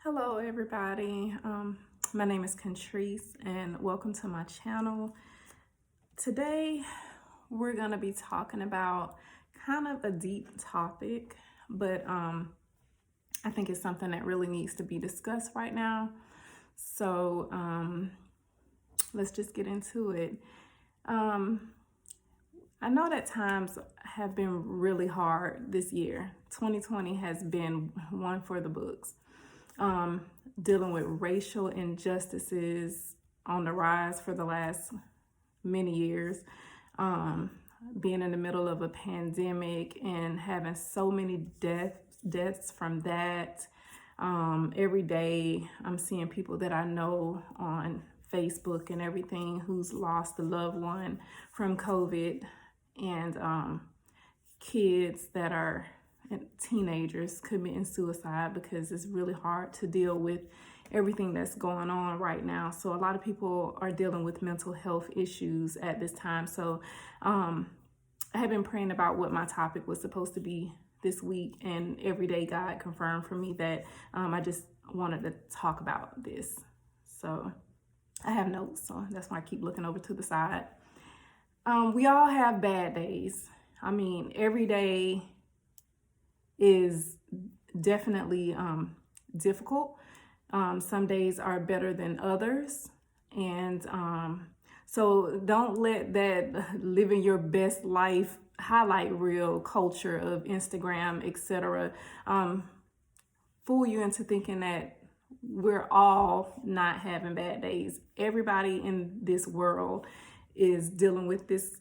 Hello, everybody. My name is Contrice, and welcome to my channel. Today, we're going to be talking about kind of a deep topic, but I think it's something that really needs to be discussed right now. So let's just get into it. I know that times have been really hard this year. 2020 has been one for the books. Dealing with racial injustices on the rise for the last many years, being in the middle of a pandemic and having so many deaths from that. Every day I'm seeing people that I know on Facebook and everything who's lost a loved one from COVID, and kids that are teenagers committing suicide because it's really hard to deal with everything that's going on right now. So a lot of people are dealing with mental health issues at this time. So I have been praying about what my topic was supposed to be this week, and every day God confirmed for me that I just wanted to talk about this. So I have notes, so that's why I keep looking over to the side. We all have bad days. I mean, every day is definitely difficult. Some days are better than others. And so don't let that living your best life highlight reel culture of Instagram, etc., fool you into thinking that we're all not having bad days. Everybody in this world is dealing with this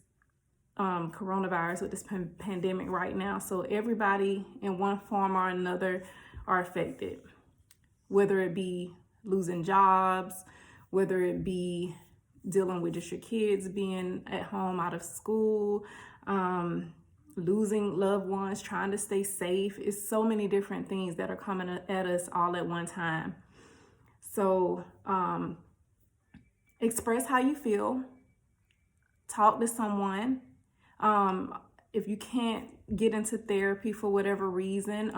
coronavirus, with this pandemic right now. So everybody in one form or another are affected, whether it be losing jobs, whether it be dealing with just your kids being at home out of school, losing loved ones, trying to stay safe. It's so many different things that are coming at us all at one time. So express how you feel, talk to someone. If you can't get into therapy for whatever reason,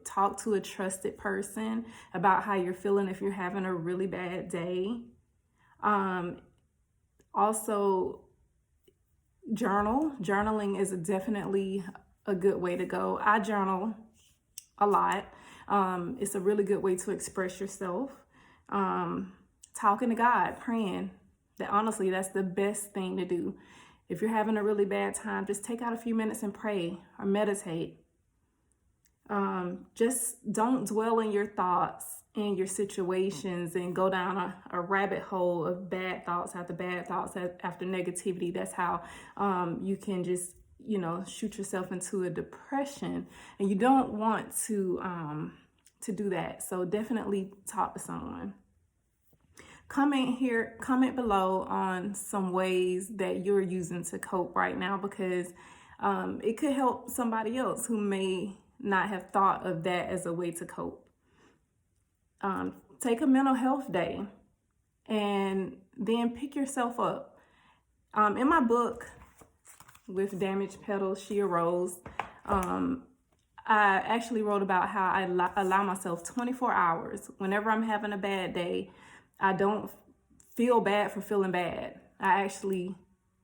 talk to a trusted person about how you're feeling if you're having a really bad day. Also, journaling is definitely a good way to go. I journal a lot. It's a really good way to express yourself. Talking to God, praying. That honestly, that's the best thing to do. If you're having a really bad time, just take out a few minutes and pray or meditate. Just don't dwell in your thoughts and your situations and go down a rabbit hole of bad thoughts after negativity. That's how you can just, shoot yourself into a depression, and you don't want to do that. So definitely talk to someone. Comment below on some ways that you're using to cope right now, because it could help somebody else who may not have thought of that as a way to cope. Take a mental health day and then pick yourself up. In my book, With Damaged Petals, She Arose, I actually wrote about how I allow myself 24 hours. Whenever I'm having a bad day, I don't feel bad for feeling bad. I actually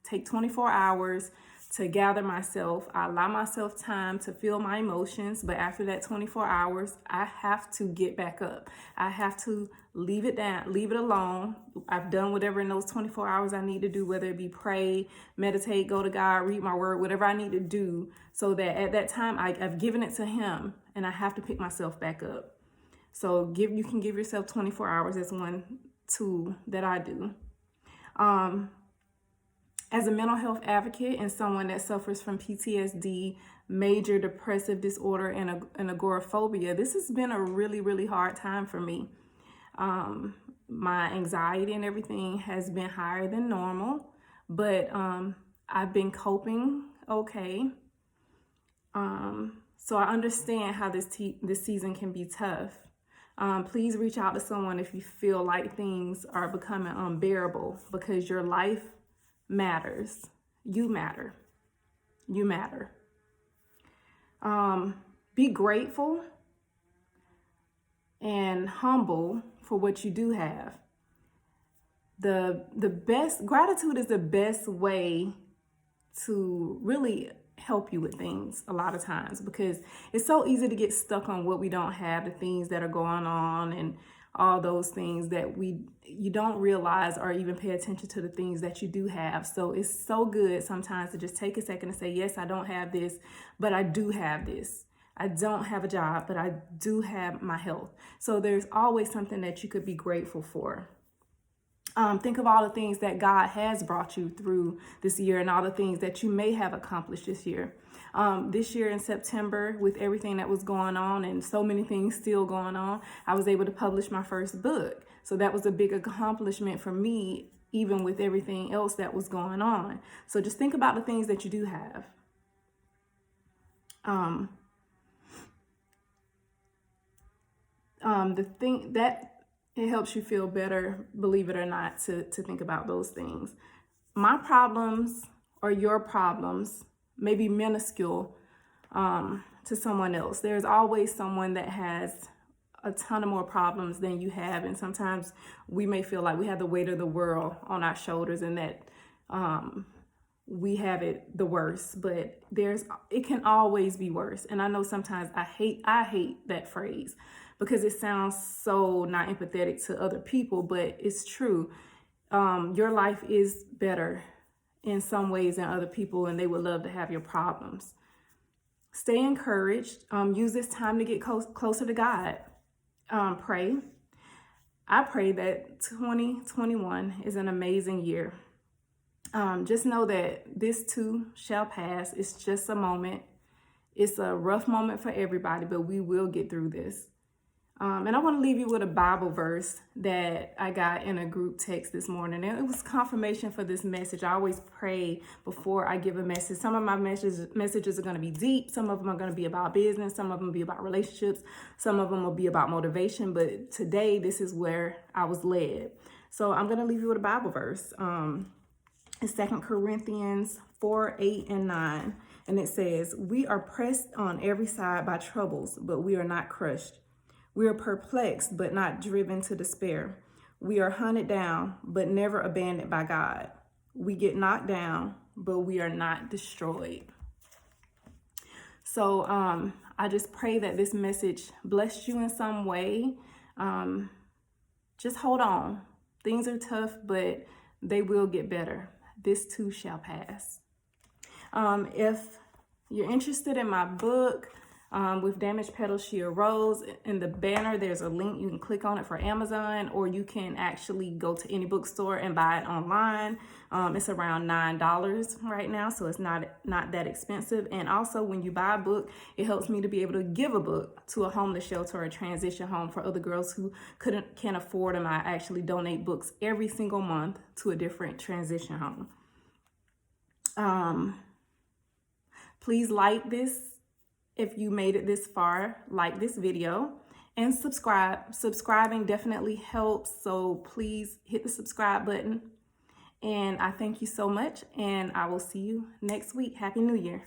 take 24 hours to gather myself. I allow myself time to feel my emotions, but after that 24 hours, I have to get back up. I have to leave it down, leave it alone. I've done whatever in those 24 hours I need to do, whether it be pray, meditate, go to God, read my word, whatever I need to do, so that at that time I've given it to Him, and I have to pick myself back up. So you can give yourself 24 hours. That's one tool that I do. As a mental health advocate and someone that suffers from PTSD, major depressive disorder, and agoraphobia, this has been a really, really hard time for me. My anxiety and everything has been higher than normal, but I've been coping okay. So I understand how this season can be tough. Please reach out to someone if you feel like things are becoming unbearable, because your life matters. You matter. You matter. Be grateful. and humble for what you do have. The best gratitude is the best way to really help you with things a lot of times, because it's so easy to get stuck on what we don't have, the things that are going on, and all those things that you don't realize or even pay attention to the things that you do have. So it's so good sometimes to just take a second and say, yes, I don't have this, but I do have this. I don't have a job, but I do have my health. So there's always something that you could be grateful for. Think of all the things that God has brought you through this year and all the things that you may have accomplished this year. This year in September, with everything that was going on and so many things still going on, I was able to publish my first book. So that was a big accomplishment for me, even with everything else that was going on. So just think about the things that you do have. The thing that it helps you feel better, believe it or not, to think about those things. My problems or your problems may be minuscule to someone else. There's always someone that has a ton of more problems than you have. And sometimes we may feel like we have the weight of the world on our shoulders and that we have it the worst, but it can always be worse. And I know sometimes I hate that phrase because it sounds so not empathetic to other people, but it's true. Your life is better in some ways than other people, and they would love to have your problems. Stay encouraged. Use this time to get closer to God. Pray. I pray that 2021 is an amazing year. Just know that this too shall pass. It's just a moment. It's a rough moment for everybody, but we will get through this. And I want to leave you with a Bible verse that I got in a group text this morning. And it was confirmation for this message. I always pray before I give a message. Some of my messages are going to be deep. Some of them are going to be about business. Some of them will be about relationships. Some of them will be about motivation. But today, this is where I was led. So I'm going to leave you with a Bible verse. It's 2 Corinthians 4, 8, and 9. And it says, "We are pressed on every side by troubles, but we are not crushed. We are perplexed, but not driven to despair. We are hunted down, but never abandoned by God. We get knocked down, but we are not destroyed." So I just pray that this message blessed you in some way. Just hold on. Things are tough, but they will get better. This too shall pass. If you're interested in my book, With Damaged Petals She Arose, in the banner there's a link. You can click on it for Amazon, or you can actually go to any bookstore and buy it online. It's around $9 right now, so it's not that expensive. And also, when you buy a book, it helps me to be able to give a book to a homeless shelter or a transition home for other girls who can't afford them. I actually donate books every single month to a different transition home. Please like this. If you made it this far, like this video and subscribe. Subscribing definitely helps, so please hit the subscribe button. And I thank you so much, and I will see you next week. Happy New Year.